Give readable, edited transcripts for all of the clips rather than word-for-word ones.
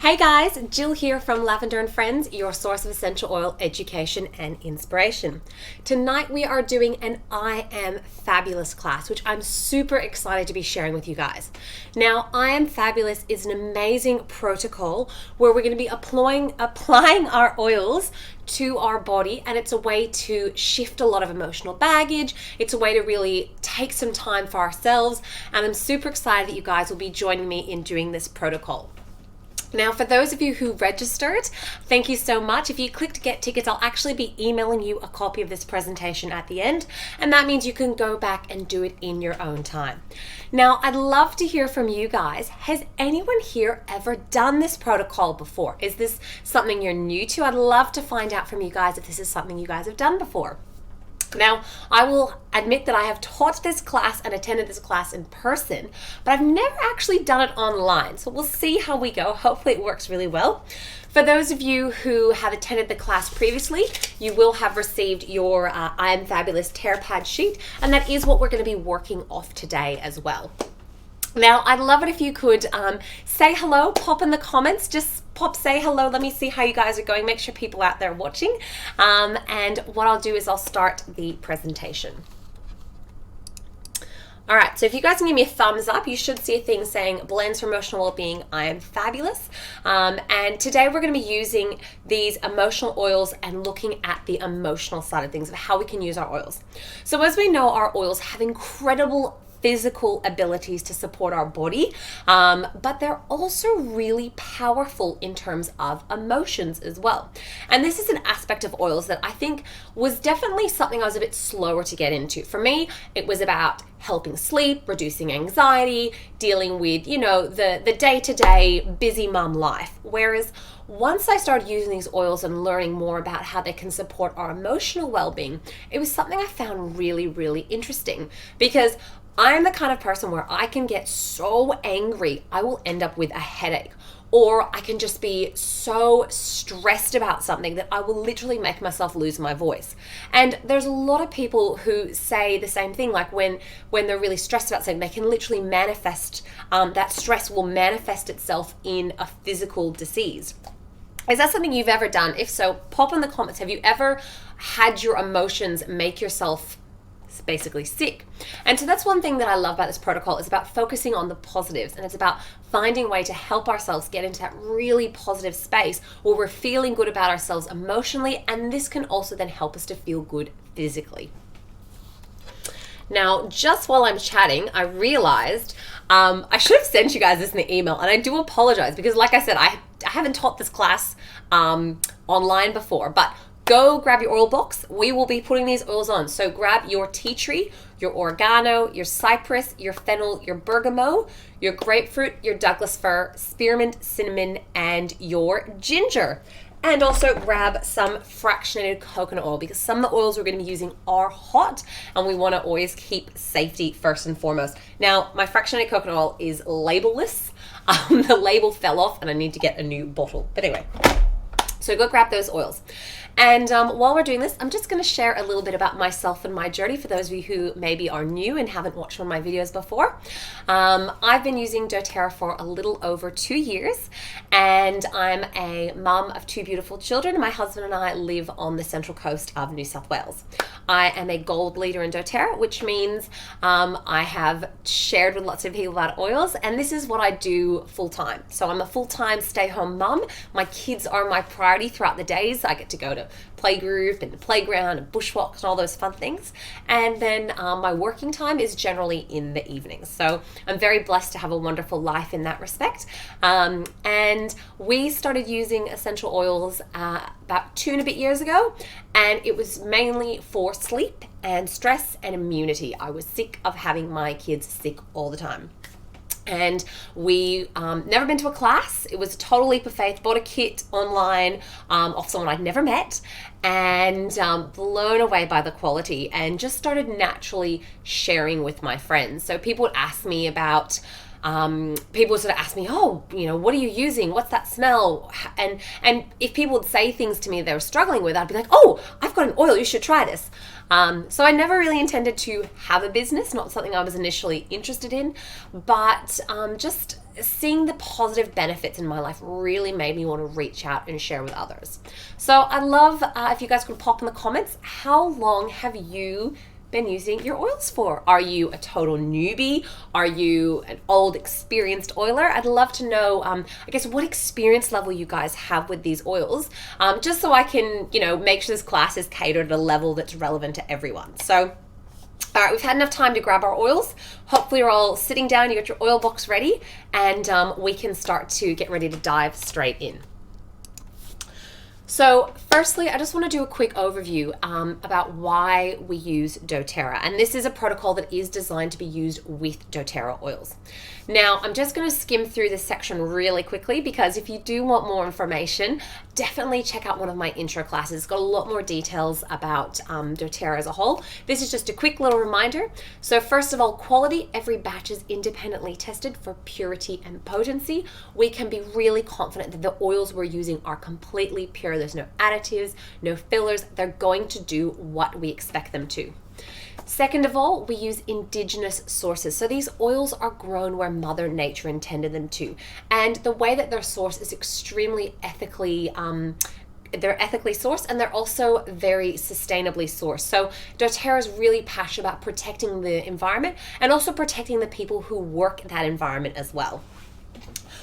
Hey guys, Jill here from Lavender and Friends, your source of essential oil education and inspiration. Tonight we are doing an I Am Fabulous class, which I'm super excited to be sharing with you guys. Now, I Am Fabulous is an amazing protocol where we're going to be applying our oils to our body, and it's a way to shift a lot of emotional baggage. It's a way to really take some time for ourselves, and I'm super excited that you guys will be joining me in doing this protocol. Now, for those of you who registered, thank you so much. If you click to get tickets, I'll actually be emailing you a copy of this presentation at the end, and that means you can go back and do it in your own time. Now, I'd love to hear from you guys. Has anyone here ever done this protocol before? Is this something you're new to? I'd love to find out from you guys if this is something you guys have done before. Now, I will admit that I have taught this class and attended this class in person, but I've never actually done it online. So we'll see how we go. Hopefully it works really well. For those of you who have attended the class previously, you will have received your I Am Fabulous tear pad sheet, and that is what we're going to be working off today as well. Now, I'd love it if you could say hello, pop in the comments, just say hello. Let me see how you guys are going. Make sure people out there are watching. And what I'll do is I'll start the presentation. All right, so if you guys can give me a thumbs up, you should see a thing saying Blends for Emotional Wellbeing, I Am Fabulous. And today we're going to be using these emotional oils and looking at the emotional side of things, of how we can use our oils. So as we know, our oils have incredible physical abilities to support our body, but they're also really powerful in terms of emotions as well. And this is an aspect of oils that I think was definitely something I was a bit slower to get into. For me, it was about helping sleep, reducing anxiety, dealing with, the day-to-day busy mum life. Whereas once I started using these oils and learning more about how they can support our emotional well-being, it was something I found really, really interesting, because I'm the kind of person where I can get so angry, I will end up with a headache. Or I can just be so stressed about something that I will literally make myself lose my voice. And there's a lot of people who say the same thing, like when they're really stressed about something, they can literally manifest, that stress will manifest itself in a physical disease. Is that something you've ever done? If so, pop in the comments. Have you ever had your emotions make yourself basically sick? And so that's one thing that I love about this protocol, is about focusing on the positives, and it's about finding a way to help ourselves get into that really positive space where we're feeling good about ourselves emotionally, and this can also then help us to feel good physically. Now, just while I'm chatting, I realized I should have sent you guys this in the email, and I do apologize because, like I said, I haven't taught this class online before, but go grab your oil box. We will be putting these oils on. So grab your tea tree, your oregano, your cypress, your fennel, your bergamot, your grapefruit, your Douglas fir, spearmint, cinnamon, and your ginger. And also grab some fractionated coconut oil, because some of the oils we're going to be using are hot, and we want to always keep safety first and foremost. Now, my fractionated coconut oil is labelless. The label fell off and I need to get a new bottle. But anyway, so go grab those oils. And while we're doing this, I'm just going to share a little bit about myself and my journey for those of you who maybe are new and haven't watched one of my videos before. I've been using doTERRA for a little over 2 years, and I'm a mum of 2 beautiful children. My husband and I live on the central coast of New South Wales. I am a gold leader in doTERRA, which means I have shared with lots of people about oils, and this is what I do full time. So I'm a full-time stay-home mum. My kids are my priority throughout the days. I get to go to playgroup and the playground and bushwalks and all those fun things. And then my working time is generally in the evenings. So I'm very blessed to have a wonderful life in that respect. And we started using essential oils about 2 and a bit years ago, and it was mainly for sleep and stress and immunity. I was sick of having my kids sick all the time. And we never been to a class. It was a total leap of faith. Bought a kit online off someone I'd never met, and blown away by the quality, and just started naturally sharing with my friends. So people would ask me about people sort of ask me, oh, what are you using? What's that smell? And if people would say things to me they were struggling with, I'd be like, oh, I've got an oil, you should try this. So I never really intended to have a business, not something I was initially interested in, but just seeing the positive benefits in my life really made me want to reach out and share with others. So I'd love if you guys could pop in the comments, how long have you been using your oils for? Are you a total newbie? Are you an old experienced oiler? I'd love to know, I guess, what experience level you guys have with these oils, just so I can, make sure this class is catered at a level that's relevant to everyone. So, all right, we've had enough time to grab our oils. Hopefully you're all sitting down, you got your oil box ready, and we can start to get ready to dive straight in. So firstly, I just want to do a quick overview about why we use doTERRA. And this is a protocol that is designed to be used with doTERRA oils. Now, I'm just going to skim through this section really quickly because if you do want more information, definitely check out one of my intro classes. It's got a lot more details about doTERRA as a whole. This is just a quick little reminder. So first of all, quality. Every batch is independently tested for purity and potency. We can be really confident that the oils we're using are completely pure. There's no additives, no fillers. They're going to do what we expect them to. Second of all, we use indigenous sources. So these oils are grown where Mother Nature intended them to. And the way that they're sourced is extremely ethically they're ethically sourced, and they're also very sustainably sourced. So doTERRA is really passionate about protecting the environment and also protecting the people who work in that environment as well.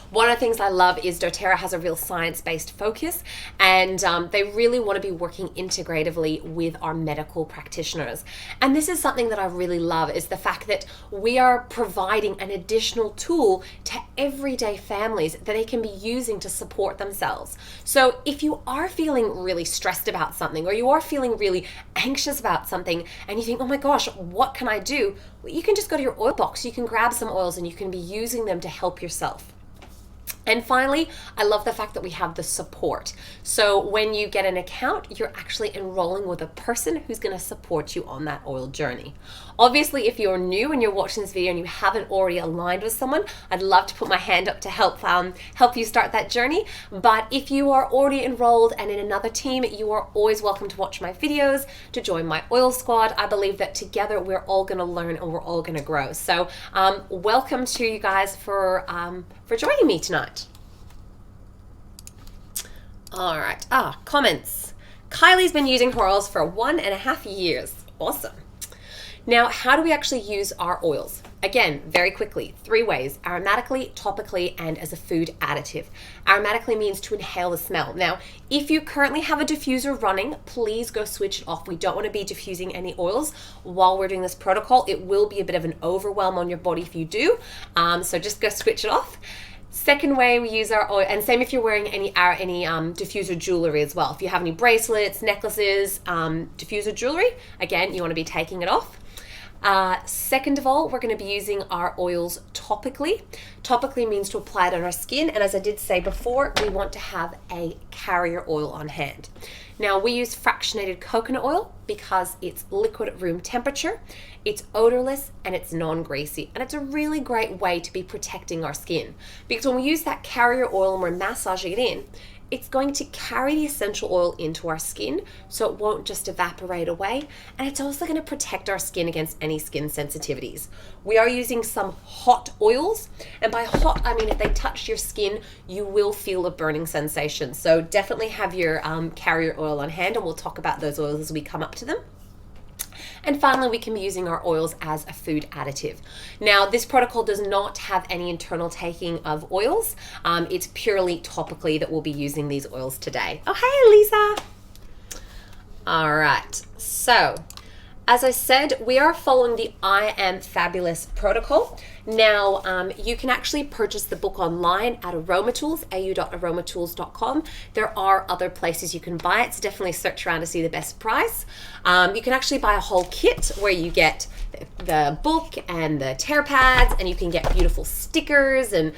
One of the things I love is doTERRA has a real science-based focus, and they really want to be working integratively with our medical practitioners. And this is something that I really love, is the fact that we are providing an additional tool to everyday families that they can be using to support themselves. So if you are feeling really stressed about something, or you are feeling really anxious about something, and you think, oh my gosh, what can I do? Well, you can just go to your oil box, you can grab some oils, and you can be using them to help yourself. And finally, I love the fact that we have the support. So when you get an account, you're actually enrolling with a person who's going to support you on that oil journey. Obviously, if you're new and you're watching this video and you haven't already aligned with someone, I'd love to put my hand up to help you start that journey. But if you are already enrolled and in another team, you are always welcome to watch my videos, to join my oil squad. I believe that together we're all going to learn and we're all going to grow. So welcome to you guys for joining me tonight. All right, comments. Kylie's been using her oils for 1.5 years. Awesome. Now, how do we actually use our oils? Again, very quickly, 3 ways: aromatically, topically, and as a food additive. Aromatically means to inhale the smell. Now, if you currently have a diffuser running, please go switch it off. We don't want to be diffusing any oils while we're doing this protocol. It will be a bit of an overwhelm on your body if you do, so just go switch it off. Second way we use our oil, and same if you're wearing any diffuser jewelry as well. If you have any bracelets, necklaces, diffuser jewelry, again, you want to be taking it off. Second of all, we're going to be using our oils topically. Topically means to apply it on our skin, and as I did say before, we want to have a carrier oil on hand. Now, we use fractionated coconut oil because it's liquid at room temperature, it's odorless, and it's non-greasy. And it's a really great way to be protecting our skin, because when we use that carrier oil and we're massaging it in, it's going to carry the essential oil into our skin, so it won't just evaporate away. And it's also going to protect our skin against any skin sensitivities. We are using some hot oils, and by hot, I mean if they touch your skin, you will feel a burning sensation. So definitely have your carrier oil on hand, and we'll talk about those oils as we come up to them. And finally, we can be using our oils as a food additive. Now, this protocol does not have any internal taking of oils. It's purely topically that we'll be using these oils today. Oh, hey, Lisa. All right, so as I said, we are following the I Am Fabulous protocol. Now, you can actually purchase the book online at Aromatools, au.aromatools.com. There are other places you can buy it, so definitely search around to see the best price. You can actually buy a whole kit where you get the book and the tear pads, and you can get beautiful stickers and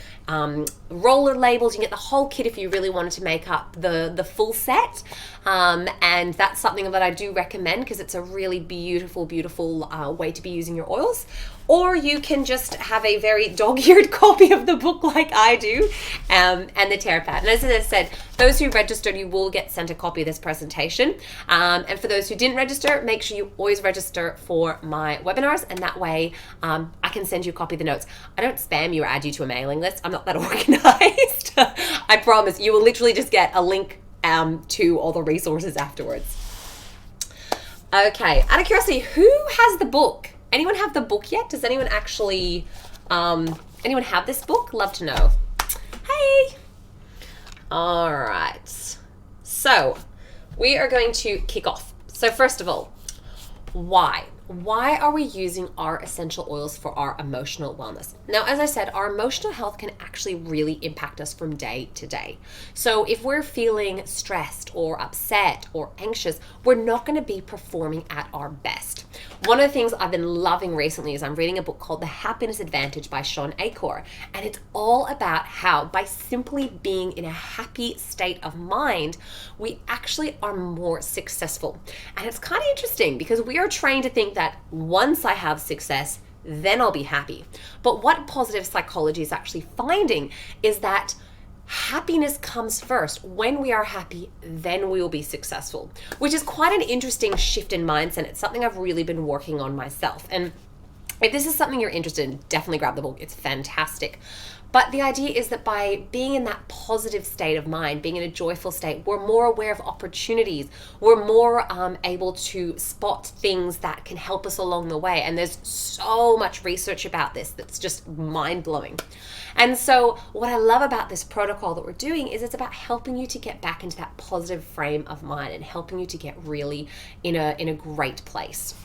roller labels. You can get the whole kit if you really wanted to make up the full set. And that's something that I do recommend because it's a really beautiful way to be using your oils. Or you can just have a very dog-eared copy of the book like I do, and the tear pad. And as I said, those who registered, you will get sent a copy of this presentation. And for those who didn't register, make sure you always register for my webinars, and that way I can send you a copy of the notes. I don't spam you or add you to a mailing list. I'm not that organized. I promise. You will literally just get a link to all the resources afterwards. Okay, out of curiosity, who has the book? Anyone have the book yet? Does anyone actually, anyone have this book? Love to know. Hey! All right. So we are going to kick off. So first of all, why? Why are we using our essential oils for our emotional wellness? Now, as I said, our emotional health can actually really impact us from day to day. So if we're feeling stressed or upset or anxious, we're not going to be performing at our best. One of the things I've been loving recently is I'm reading a book called The Happiness Advantage by Shawn Achor, and it's all about how by simply being in a happy state of mind, we actually are more successful. And it's kind of interesting because we are trained to think that once I have success, then I'll be happy. But what positive psychology is actually finding is that happiness comes first. When we are happy, then we will be successful, which is quite an interesting shift in mindset. It's something I've really been working on myself. And if this is something you're interested in, definitely grab the book. It's fantastic. But the idea is that by being in that positive state of mind, being in a joyful state, we're more aware of opportunities. We're more able to spot things that can help us along the way. And there's so much research about this that's just mind-blowing. And so what I love about this protocol that we're doing is it's about helping you to get back into that positive frame of mind and helping you to get really in a great place.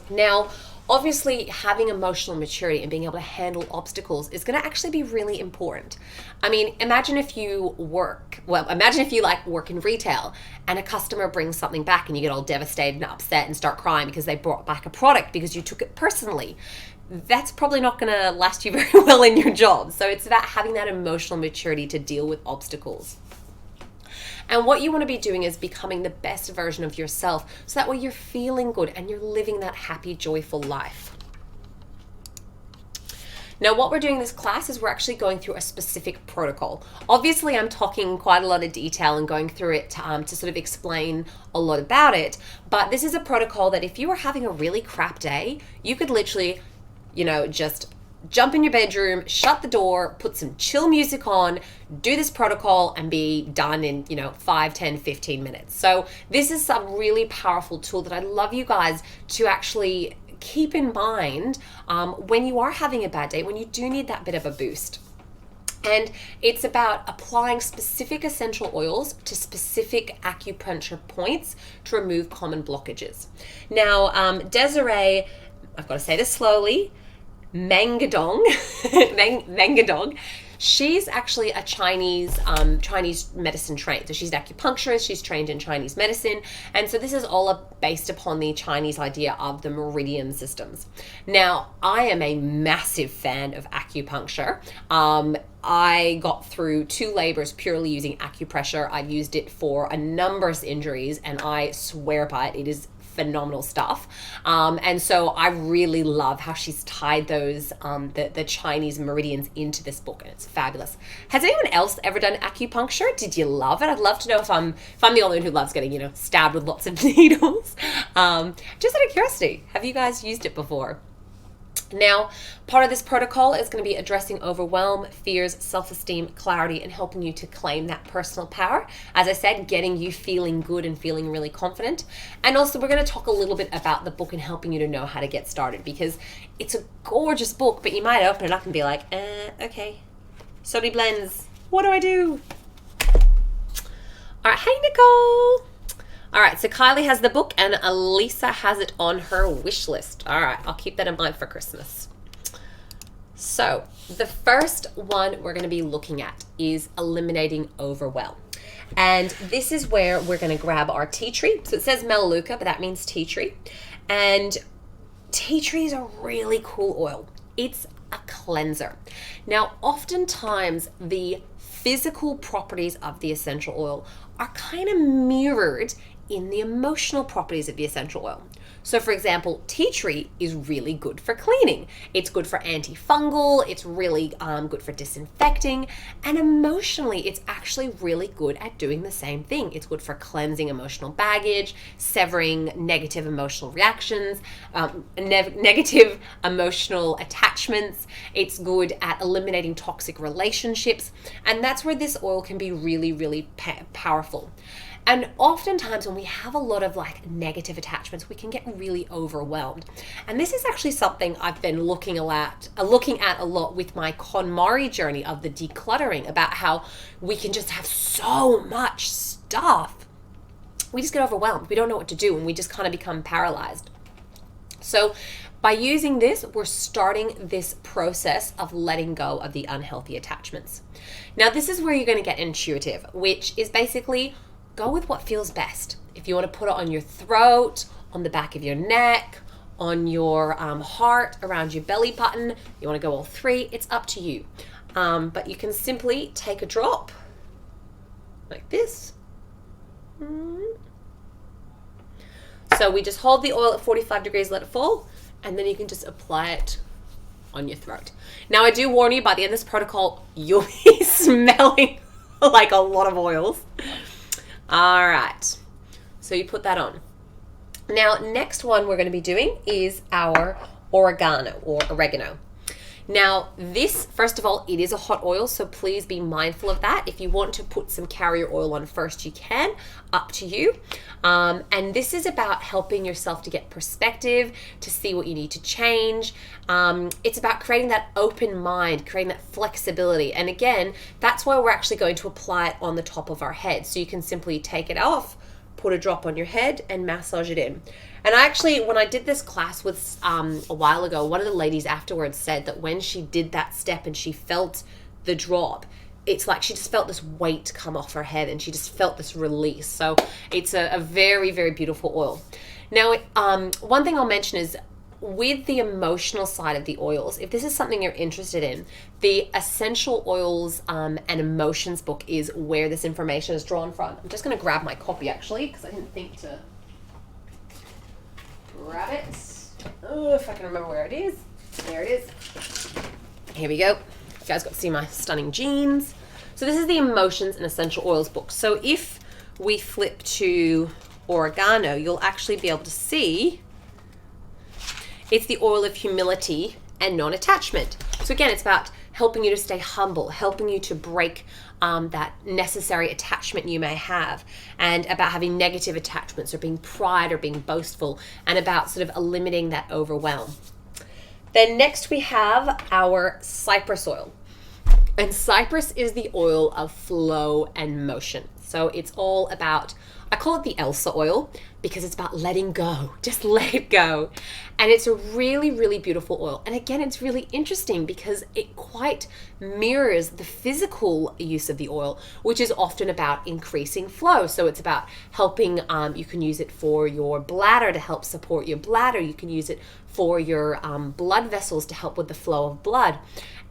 Now, obviously, having emotional maturity and being able to handle obstacles is going to actually be really important. I mean, imagine if you work in retail and a customer brings something back and you get all devastated and upset and start crying because they brought back a product because you took it personally. That's probably not going to last you very well in your job. So it's about having that emotional maturity to deal with obstacles. And what you want to be doing is becoming the best version of yourself so that way you're feeling good and you're living that happy, joyful life. Now, what we're doing in this class is we're actually going through a specific protocol. Obviously, I'm talking quite a lot of detail and going through it to sort of explain a lot about it. But this is a protocol that if you were having a really crap day, you could literally, just jump in your bedroom, shut the door, put some chill music on, do this protocol and be done in, 5, 10, 15 minutes. So this is some really powerful tool that I'd love you guys to actually keep in mind when you are having a bad day, when you do need that bit of a boost. And it's about applying specific essential oils to specific acupuncture points to remove common blockages. Now, Desiree, I've got to say this slowly, Mangandog, she's actually a Chinese medicine trained. So she's an acupuncturist, she's trained in Chinese medicine. And so this is all based upon the Chinese idea of the meridian systems. Now, I am a massive fan of acupuncture. I got through 2 labors purely using acupressure. I've used it for a number of injuries and I swear by it. It is phenomenal stuff. And so I really love how she's tied those, the Chinese meridians into this book, and it's fabulous. Has anyone else ever done acupuncture? Did you love it? I'd love to know if I'm the only one who loves getting, stabbed with lots of needles. Just out of curiosity, have you guys used it before? Now, part of this protocol is going to be addressing overwhelm, fears, self-esteem, clarity, and helping you to claim that personal power. As I said, getting you feeling good and feeling really confident. And also, we're going to talk a little bit about the book and helping you to know how to get started, because it's a gorgeous book, but you might open it up and be like, okay, so many blends. What do I do? All right, hey, Nicole. All right, so Kylie has the book and Elisa has it on her wish list. All right, I'll keep that in mind for Christmas. So the first one we're going to be looking at is eliminating overwhelm. And this is where we're going to grab our tea tree. So it says Melaleuca, but that means tea tree. And tea tree is a really cool oil. It's a cleanser. Now, oftentimes the physical properties of the essential oil are kind of mirrored in the emotional properties of the essential oil. So for example, tea tree is really good for cleaning. It's good for antifungal. It's really good for disinfecting. And emotionally, it's actually really good at doing the same thing. It's good for cleansing emotional baggage, severing negative emotional reactions, negative emotional attachments. It's good at eliminating toxic relationships. And that's where this oil can be really, really powerful. And oftentimes when we have a lot of like negative attachments, we can get really overwhelmed. And this is actually something I've been looking at a lot with my KonMari journey of the decluttering, about how we can just have so much stuff. We just get overwhelmed. We don't know what to do, and we just kind of become paralyzed. So by using this, we're starting this process of letting go of the unhealthy attachments. Now, this is where you're going to get intuitive, which is basically go with what feels best. If you want to put it on your throat, on the back of your neck, on your heart, around your belly button, you want to go all three, it's up to you. But you can simply take a drop like this. So we just hold the oil at 45 degrees, let it fall, and then you can just apply it on your throat. Now, I do warn you, by the end of this protocol, you'll be smelling like a lot of oils. All right, so you put that on. Now, next one we're going to be doing is our oregano. Now, this, first of all, it is a hot oil, so please be mindful of that. If you want to put some carrier oil on first, you can, up to you. And this is about helping yourself to get perspective, to see what you need to change. It's about creating that open mind, creating that flexibility. And again, that's why we're actually going to apply it on the top of our head. So you can simply take it off, put a drop on your head, and massage it in. And actually, when I did this class with a while ago, one of the ladies afterwards said that when she did that step and she felt the drop, it's like she just felt this weight come off her head, and she just felt this release. So it's a very, very beautiful oil. Now, one thing I'll mention is with the emotional side of the oils, if this is something you're interested in, the Essential Oils and Emotions book is where this information is drawn from. I'm just going to grab my copy, actually, because I didn't think to grab it. Oh, if I can remember where it is. There it is. Here we go. You guys got to see my stunning jeans. So this is the Emotions and Essential Oils book. So if we flip to oregano, you'll actually be able to see it's the oil of humility and non-attachment. So again, it's about helping you to stay humble, helping you to break that necessary attachment you may have, and about having negative attachments or being pride or being boastful, and about sort of eliminating that overwhelm. Then next we have our cypress oil. And cypress is the oil of flow and motion. So it's all about, I call it the Elsa oil because it's about letting go, just let it go. And it's a really, really beautiful oil. And again, it's really interesting because it quite mirrors the physical use of the oil, which is often about increasing flow. So it's about helping, you can use it for your bladder to help support your bladder. You can use it for your blood vessels to help with the flow of blood.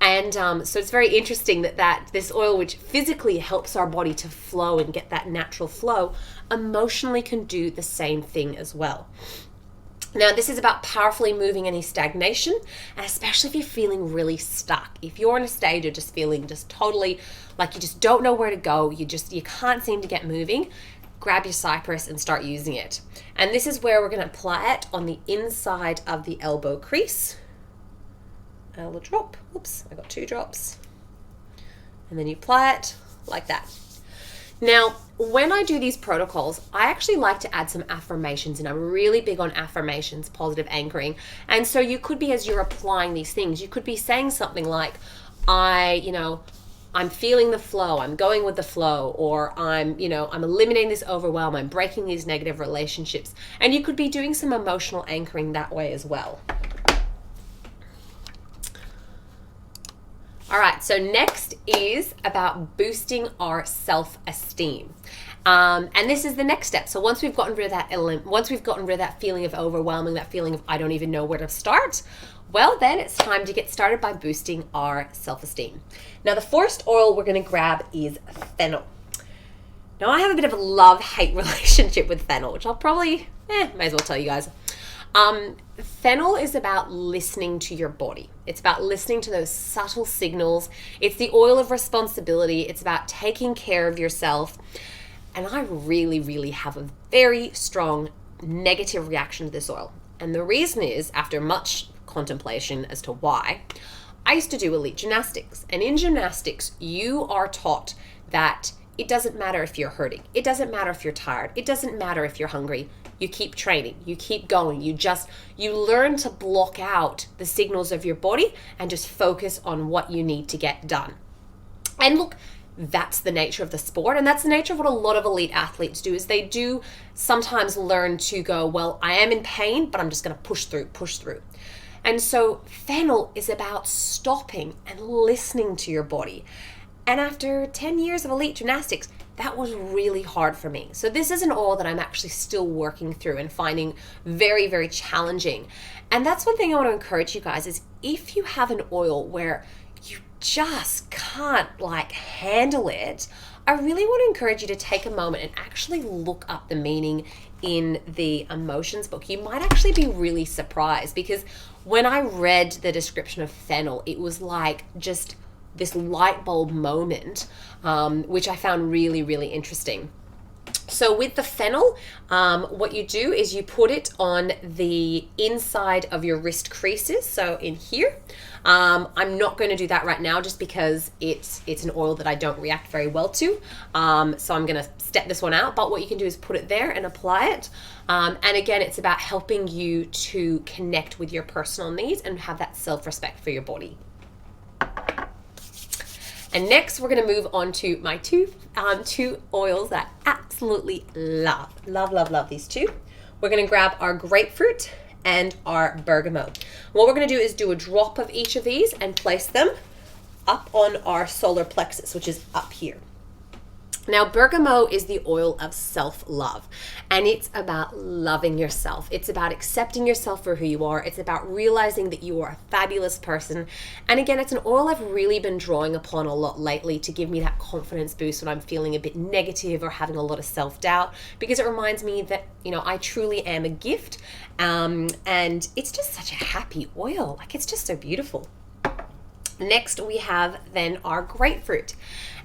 And so it's very interesting that this oil, which physically helps our body to flow and get that natural flow, emotionally can do the same thing as well. Now, this is about powerfully moving any stagnation, and especially if you're feeling really stuck. If you're in a stage of just feeling just totally like you just don't know where to go, you can't seem to get moving, grab your cypress and start using it. And this is where we're going to apply it on the inside of the elbow crease. A little drop. Oops, I got 2 drops. And then you apply it like that. Now, when I do these protocols, I actually like to add some affirmations, and I'm really big on affirmations, positive anchoring. And so you could be, as you're applying these things, you could be saying something like, I'm feeling the flow, I'm going with the flow, or I'm eliminating this overwhelm, I'm breaking these negative relationships. And you could be doing some emotional anchoring that way as well. All right, so next is about boosting our self-esteem. And this is the next step. So once we've gotten rid of that element, once we've gotten rid of that feeling of overwhelming, that feeling of I don't even know where to start, well, then it's time to get started by boosting our self-esteem. Now, the first oil we're going to grab is fennel. Now, I have a bit of a love-hate relationship with fennel, which I'll probably, may as well tell you guys. Fennel is about listening to your body. It's about listening to those subtle signals. It's the oil of responsibility. It's about taking care of yourself. And I really, really have a very strong negative reaction to this oil. And the reason is, after much contemplation as to why, I used to do elite gymnastics. And in gymnastics, you are taught that it doesn't matter if you're hurting. It doesn't matter if you're tired. It doesn't matter if you're hungry. You keep training. You keep going. You learn to block out the signals of your body and just focus on what you need to get done. And look, that's the nature of the sport, and that's the nature of what a lot of elite athletes do, is they do sometimes learn to go, well, I am in pain, but I'm just going to push through. And so fennel is about stopping and listening to your body. And after 10 years of elite gymnastics, that was really hard for me. So this is an oil that I'm actually still working through and finding very, very challenging. And that's one thing I want to encourage you guys is, if you have an oil where you just can't handle it, I really want to encourage you to take a moment and actually look up the meaning in the emotions book. You might actually be really surprised, because when I read the description of fennel, it was like just this light bulb moment, which I found really, really interesting. So with the fennel, what you do is you put it on the inside of your wrist creases, so in here. I'm not going to do that right now just because it's an oil that I don't react very well to. So I'm going to step this one out, but what you can do is put it there and apply it. And again, it's about helping you to connect with your personal needs and have that self-respect for your body. And next, we're going to move on to my two oils that I absolutely love. Love these two. We're going to grab our grapefruit and our bergamot. What we're going to do is do a drop of each of these and place them up on our solar plexus, which is up here. Now, bergamot is the oil of self-love, and it's about loving yourself. It's about accepting yourself for who you are. It's about realizing that you are a fabulous person. And again, it's an oil I've really been drawing upon a lot lately to give me that confidence boost when I'm feeling a bit negative or having a lot of self-doubt, because it reminds me that, I truly am a gift. And it's just such a happy oil. It's just so beautiful. Next, we have then our grapefruit.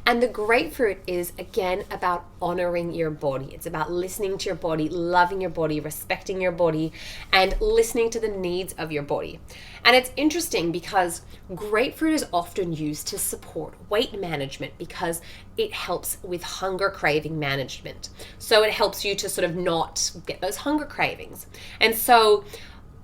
And the grapefruit is, again, about honoring your body. It's about listening to your body, loving your body, respecting your body, and listening to the needs of your body. And it's interesting because grapefruit is often used to support weight management because it helps with hunger craving management. So it helps you to sort of not get those hunger cravings. And so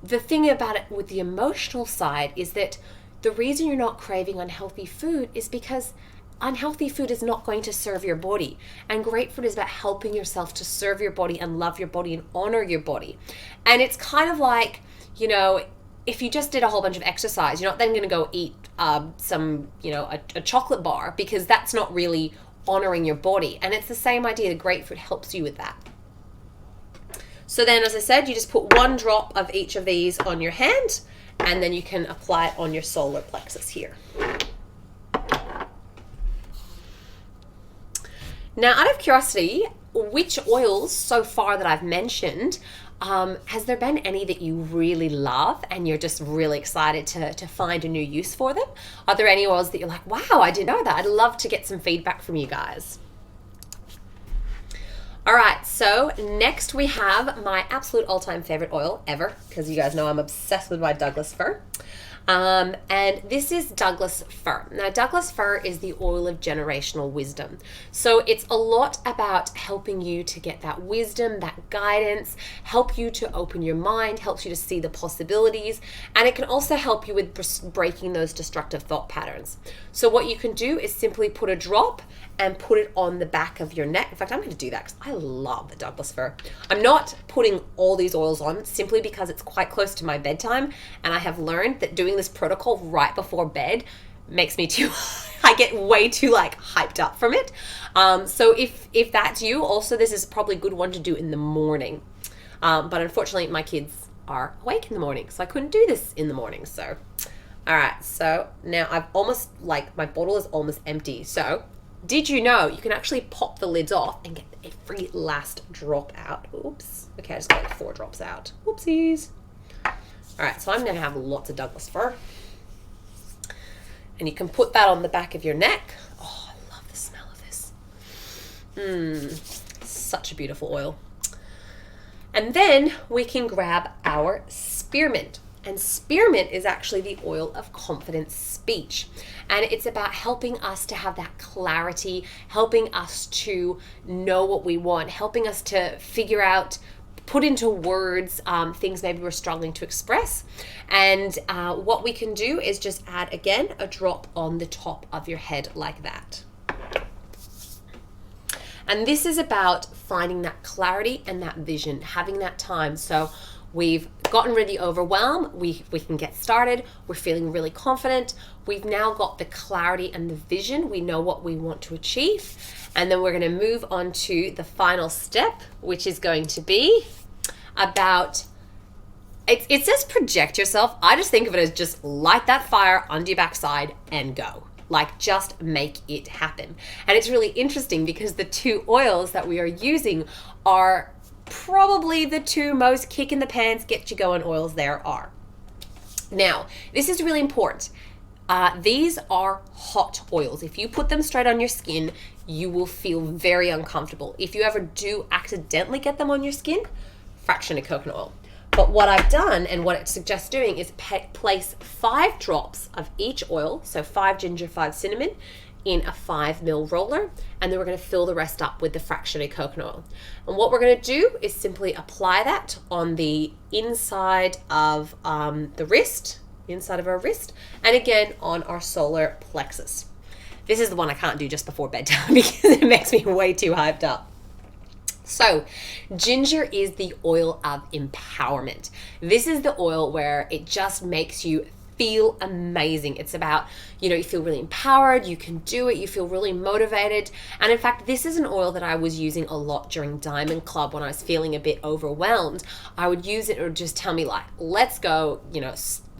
the thing about it with the emotional side is that the reason you're not craving unhealthy food is because unhealthy food is not going to serve your body. And grapefruit is about helping yourself to serve your body and love your body and honor your body. And it's kind of like, if you just did a whole bunch of exercise, you're not then going to go eat a chocolate bar, because that's not really honoring your body. And it's the same idea. The grapefruit helps you with that. So then, as I said, you just put one drop of each of these on your hand, and then you can apply it on your solar plexus here. Now, out of curiosity, which oils so far that I've mentioned, has there been any that you really love and you're just really excited to find a new use for them? Are there any oils that you're like, wow, I didn't know that? I'd love to get some feedback from you guys. All right, so next we have my absolute all-time favorite oil ever, because you guys know I'm obsessed with my Douglas fir. And this is Douglas fir. Now, Douglas fir is the oil of generational wisdom. So it's a lot about helping you to get that wisdom, that guidance, help you to open your mind, helps you to see the possibilities, and it can also help you with breaking those destructive thought patterns. So what you can do is simply put a drop and put it on the back of your neck. In fact, I'm going to do that because I love the Douglas fir. I'm not putting all these oils on simply because it's quite close to my bedtime, and I have learned that doing this protocol right before bed makes me too, I get way too like hyped up from it. So if that's you, also this is probably a good one to do in the morning. But unfortunately my kids are awake in the morning, so I couldn't do this in the morning. So, all right, so now I've almost, like, my bottle is almost empty. So did you know you can actually pop the lids off and get every last drop out? Oops. Okay, I just got like 4 drops out. Whoopsies. All right, so I'm gonna have lots of Douglas fir. And you can put that on the back of your neck. Oh, I love the smell of this. Such a beautiful oil. And then we can grab our spearmint. And spearmint is actually the oil of confident speech. And it's about helping us to have that clarity, helping us to know what we want, helping us to figure out, put into words things maybe we're struggling to express. And what we can do is just add, again, a drop on the top of your head like that. And this is about finding that clarity and that vision, having that time. So we've gotten rid of the overwhelm, we can get started, we're feeling really confident, we've now got the clarity and the vision, we know what we want to achieve, and then we're going to move on to the final step, which is going to be about, it says project yourself. I just think of it as just light that fire under your backside and go. Like, just make it happen. And it's really interesting because the 2 oils that we are using are probably the 2 most kick in the pants, get you going oils there are. Now, this is really important. These are hot oils. If you put them straight on your skin, you will feel very uncomfortable. If you ever do accidentally get them on your skin, fraction of coconut oil. But what I've done and what it suggests doing is place 5 drops of each oil, so 5 ginger, 5 cinnamon, in a 5 ml roller, and then we're going to fill the rest up with the fractionated coconut oil. And what we're going to do is simply apply that on the inside of the wrist, inside of our wrist, and again on our solar plexus. This is the one I can't do just before bedtime because it makes me way too hyped up. So ginger is the oil of empowerment. This is the oil where it just makes you feel amazing. It's about, you feel really empowered, you can do it, you feel really motivated. And in fact, this is an oil that I was using a lot during Diamond Club when I was feeling a bit overwhelmed. I would use it, or just tell me like, let's go,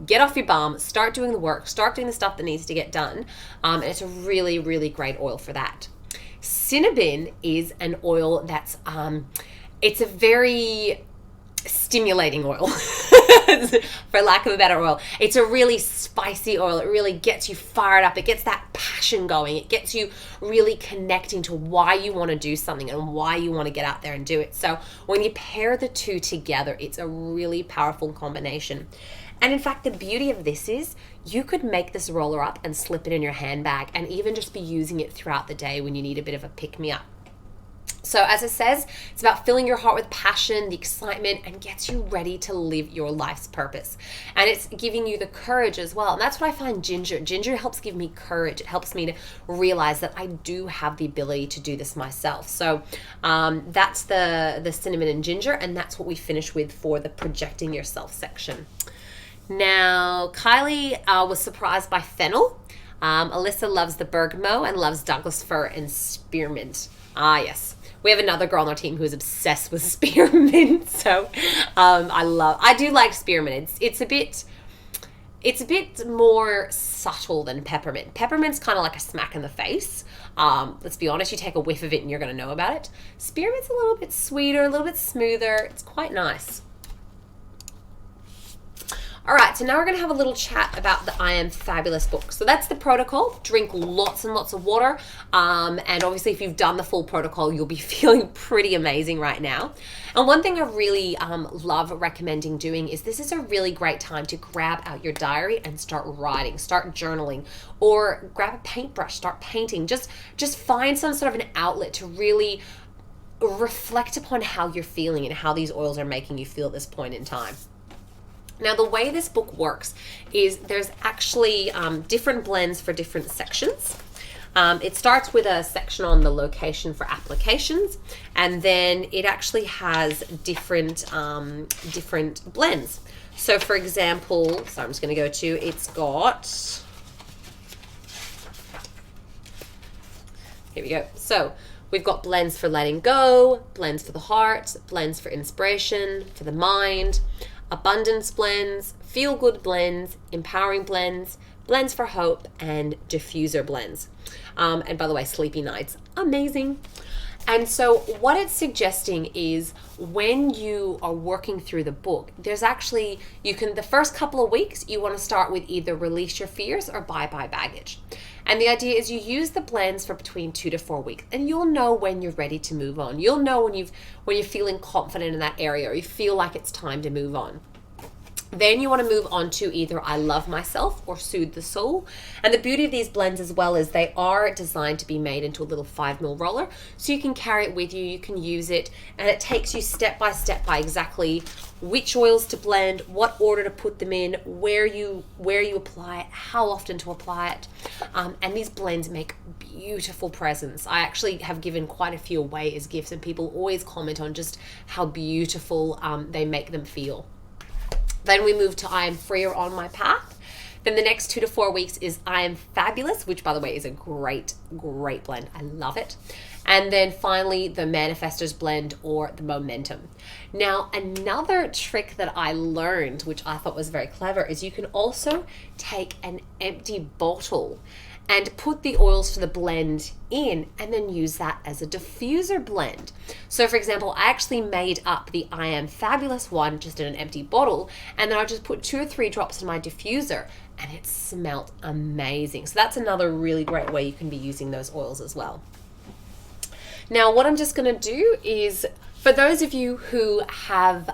get off your bum, start doing the work, start doing the stuff that needs to get done. And it's a really, really great oil for that. Cinnamon is an oil that's, it's a very stimulating oil, for lack of a better oil. It's a really spicy oil. It really gets you fired up. It gets that passion going. It gets you really connecting to why you want to do something and why you want to get out there and do it. So when you pair the 2 together, it's a really powerful combination. And in fact, the beauty of this is you could make this roller up and slip it in your handbag and even just be using it throughout the day when you need a bit of a pick-me-up. So as it says, it's about filling your heart with passion, the excitement, and gets you ready to live your life's purpose. And it's giving you the courage as well. And that's what I find Ginger helps give me courage. It helps me to realize that I do have the ability to do this myself. So that's the cinnamon and ginger, and that's what we finish with for the projecting yourself section. Now, Kylie was surprised by fennel. Alyssa loves the bergamot and loves Douglas fir and spearmint. Ah, yes. We have another girl on our team who's obsessed with spearmint. So I do like spearmint. It's a bit more subtle than peppermint. Peppermint's kind of like a smack in the face. Let's be honest, you take a whiff of it and you're going to know about it. Spearmint's a little bit sweeter, a little bit smoother. It's quite nice. All right, so now we're going to have a little chat about the I Am Fabulous book. So that's the protocol. Drink lots and lots of water. And obviously, if you've done the full protocol, you'll be feeling pretty amazing right now. And one thing I really love recommending doing is this is a really great time to grab out your diary and start writing, start journaling, or grab a paintbrush, start painting. Just find some sort of an outlet to really reflect upon how you're feeling and how these oils are making you feel at this point in time. Now, the way this book works is there's actually different blends for different sections. It starts with a section on the location for applications, and then it actually has different blends. So, for example, I'm just going to go to, it's got Here we go. So we've got blends for letting go, blends for the heart, blends for inspiration, for the mind, abundance blends, feel-good blends, empowering blends, blends for hope, and diffuser blends. And by the way, sleepy nights, amazing. And so what it's suggesting is when you are working through the book, there's actually, the first couple of weeks, you want to start with either release your fears or bye-bye baggage. And the idea is you use the blends for between 2 to 4 weeks, and you'll know when you're ready to move on. You'll know when you're feeling confident in that area, or you feel like it's time to move on. Then you want to move on to either I love myself or soothe the soul. And the beauty of these blends as well is they are designed to be made into a little 5 ml roller. So you can carry it with you, you can use it, and it takes you step by step by exactly which oils to blend, what order to put them in, where you apply it, how often to apply it. And these blends make beautiful presents. I actually have given quite a few away as gifts, and people always comment on just how beautiful they make them feel. Then we move to I am free or on my path. Then the next 2 to 4 weeks is I am fabulous, which by the way is a great blend. I love it. And then finally the manifestors blend or the momentum. Now another trick that I learned, which I thought was very clever, is you can also take an empty bottle and put the oils for the blend in and then use that as a diffuser blend. So for example, I actually made up the I Am Fabulous one just in an empty bottle, and then I just put 2 or 3 drops in my diffuser, and it smelled amazing. So that's another really great way you can be using those oils as well. Now what I'm just gonna do is, for those of you who have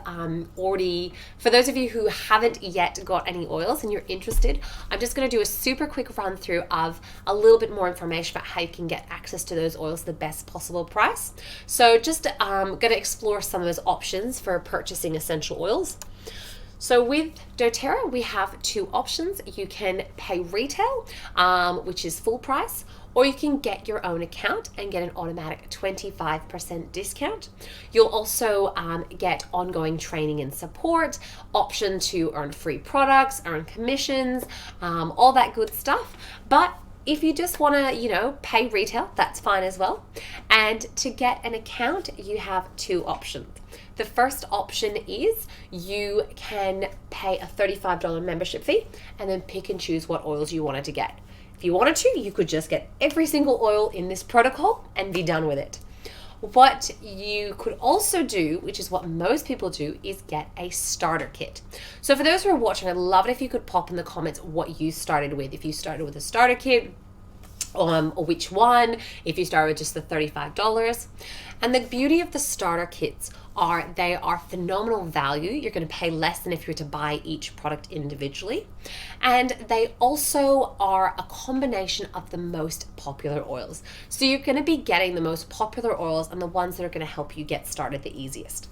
for those of you who haven't yet got any oils and you're interested, I'm just going to do a super quick run through of a little bit more information about how you can get access to those oils at the best possible price. So just going to explore some of those options for purchasing essential oils. So with doTERRA, we have 2 options. You can pay retail, which is full price, or you can get your own account and get an automatic 25% discount. You'll also get ongoing training and support, option to earn free products, earn commissions, all that good stuff. But if you just want to, pay retail, that's fine as well. And to get an account, you have 2 options. The first option is you can pay a $35 membership fee and then pick and choose what oils you wanted to get. If you wanted to, you could just get every single oil in this protocol and be done with it. What you could also do, which is what most people do, is get a starter kit. So for those who are watching, I'd love it if you could pop in the comments what you started with. If you started with a starter kit, or which one, if you start with just the $35. And the beauty of the starter kits are they are phenomenal value. You're going to pay less than if you were to buy each product individually. And they also are a combination of the most popular oils. So you're going to be getting the most popular oils and the ones that are going to help you get started the easiest.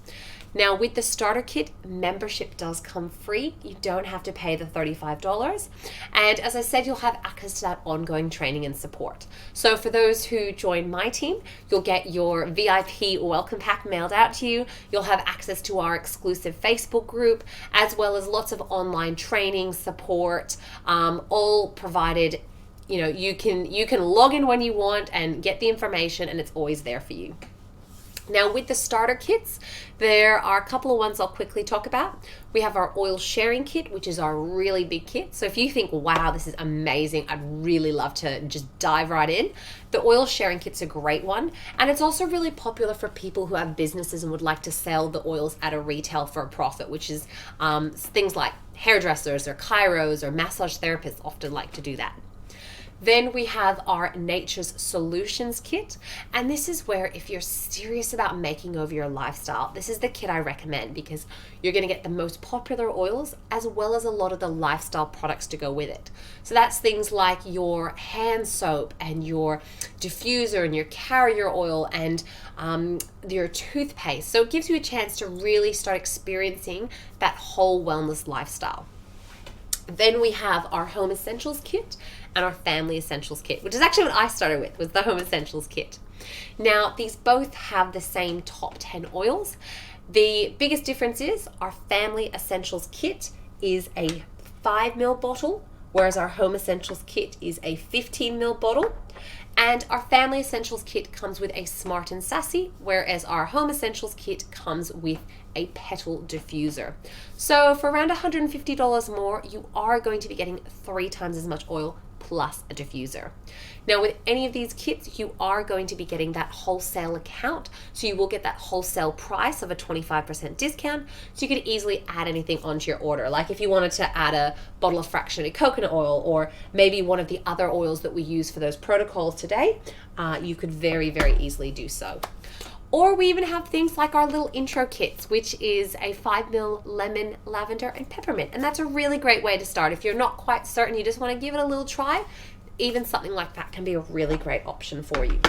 Now with the starter kit, membership does come free. You don't have to pay the $35. And as I said, you'll have access to that ongoing training and support. So for those who join my team, you'll get your VIP welcome pack mailed out to you. You'll have access to our exclusive Facebook group, as well as lots of online training, support, all provided. You can log in when you want and get the information, and it's always there for you. Now with the starter kits, there are a couple of ones I'll quickly talk about. We have our oil sharing kit, which is our really big kit. So if you think, wow, this is amazing, I'd really love to just dive right in, the oil sharing kit's a great one. And it's also really popular for people who have businesses and would like to sell the oils at a retail for a profit, which is things like hairdressers or chiros or massage therapists often like to do that. Then we have our Nature's Solutions kit, and this is where if you're serious about making over your lifestyle, this is the kit I recommend because you're going to get the most popular oils as well as a lot of the lifestyle products to go with it. So that's things like your hand soap and your diffuser and your carrier oil and your toothpaste. So it gives you a chance to really start experiencing that whole wellness lifestyle. Then we have our Home Essentials kit and our Family Essentials kit, which is actually what I started with, was the Home Essentials kit. Now, these both have the same top 10 oils. The biggest difference is our Family Essentials kit is a 5 ml bottle whereas our Home Essentials kit is a 15 ml bottle. And our Family Essentials kit comes with a Smart and Sassy, whereas our Home Essentials kit comes with a petal diffuser. So for around $150 more, you are going to be getting 3 times as much oil plus a diffuser. Now with any of these kits, you are going to be getting that wholesale account. So you will get that wholesale price of a 25% discount. So you could easily add anything onto your order. Like if you wanted to add a bottle of fractionated coconut oil, or maybe one of the other oils that we use for those protocols today, you could very, very easily do so. Or we even have things like our little intro kits, which is a 5 ml lemon, lavender, and peppermint. And that's a really great way to start. If you're not quite certain, you just want to give it a little try, even something like that can be a really great option for you.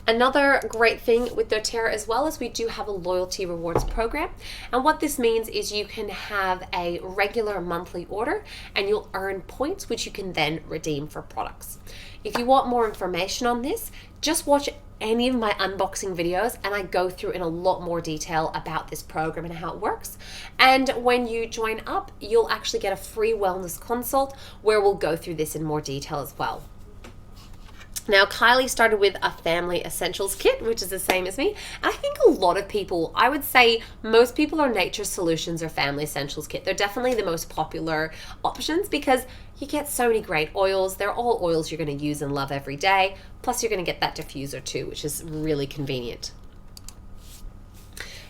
Another great thing with doTERRA as well is we do have a loyalty rewards program. And what this means is you can have a regular monthly order and you'll earn points, which you can then redeem for products. If you want more information on this, just watch any of my unboxing videos and I go through in a lot more detail about this program and how it works. And when you join up, you'll actually get a free wellness consult where we'll go through this in more detail as well. Now, Kylie started with a Family Essentials kit, which is the same as me. And I think a lot of people, I would say most people are Nature Solutions or Family Essentials kit. They're definitely the most popular options because you get so many great oils. They're all oils you're going to use and love every day. Plus, you're going to get that diffuser too, which is really convenient.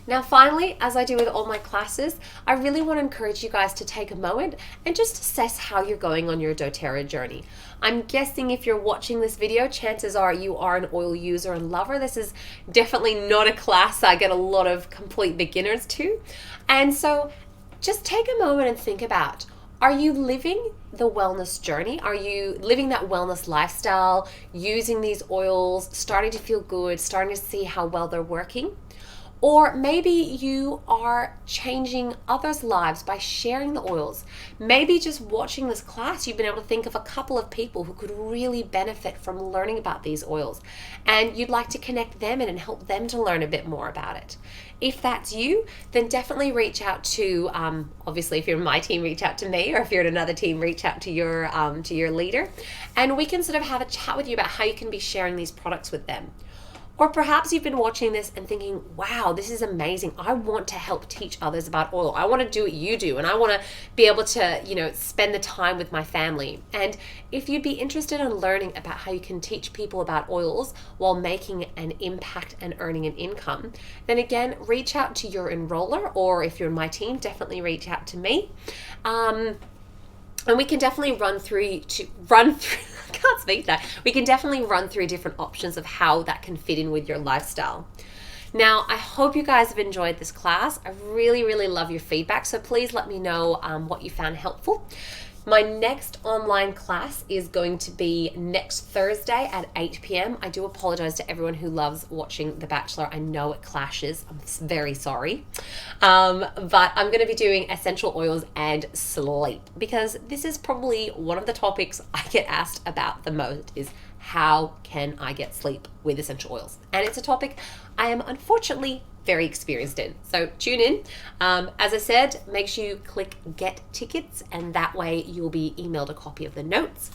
Now finally, as I do with all my classes, I really want to encourage you guys to take a moment and just assess how you're going on your doTERRA journey. I'm guessing if you're watching this video, chances are you are an oil user and lover. This is definitely not a class I get a lot of complete beginners to. And so just take a moment and think about, are you living the wellness journey? Are you living that wellness lifestyle, using these oils, starting to feel good, starting to see how well they're working? Or maybe you are changing others' lives by sharing the oils. Maybe just watching this class, you've been able to think of a couple of people who could really benefit from learning about these oils. And you'd like to connect them in and help them to learn a bit more about it. If that's you, then definitely reach out to, obviously if you're in my team, reach out to me, or if you're in another team, reach out to your leader. And we can sort of have a chat with you about how you can be sharing these products with them. Or perhaps you've been watching this and thinking, wow, this is amazing. I want to help teach others about oil. I want to do what you do, and I want to be able to, spend the time with my family. And if you'd be interested in learning about how you can teach people about oils while making an impact and earning an income, then again, reach out to your enroller, or if you're in my team, definitely reach out to me. And we can definitely run through I can't speak that. We can definitely run through different options of how that can fit in with your lifestyle. Now, I hope you guys have enjoyed this class. I really, really love your feedback. So please let me know what you found helpful. My next online class is going to be next Thursday at 8 p.m. I do apologize to everyone who loves watching The Bachelor. I know it clashes. I'm very sorry. But I'm going to be doing essential oils and sleep, because this is probably one of the topics I get asked about the most, is how can I get sleep with essential oils? And it's a topic I am unfortunately very experienced in. So tune in. As I said, make sure you click get tickets, and that way you'll be emailed a copy of the notes.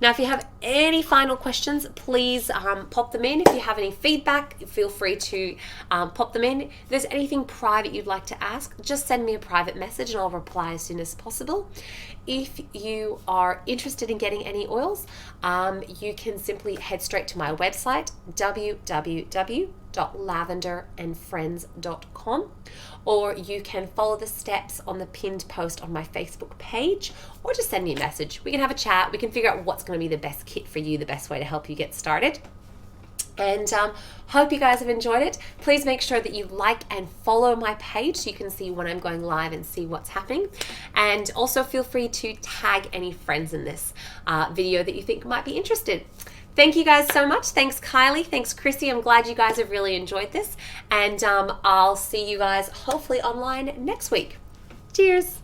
Now, if you have any final questions, please pop them in. If you have any feedback, feel free to pop them in. If there's anything private you'd like to ask, just send me a private message and I'll reply as soon as possible. If you are interested in getting any oils, you can simply head straight to my website, www.lavenderandfriends.com, or you can follow the steps on the pinned post on my Facebook page, or just send me a message. We can have a chat. We can figure out what's going to be the best kit for you, the best way to help you get started. And hope you guys have enjoyed it. Please make sure that you like and follow my page so you can see when I'm going live and see what's happening. And also feel free to tag any friends in this video that you think might be interested. Thank you guys so much. Thanks, Kylie. Thanks, Chrissy. I'm glad you guys have really enjoyed this. And I'll see you guys hopefully online next week. Cheers.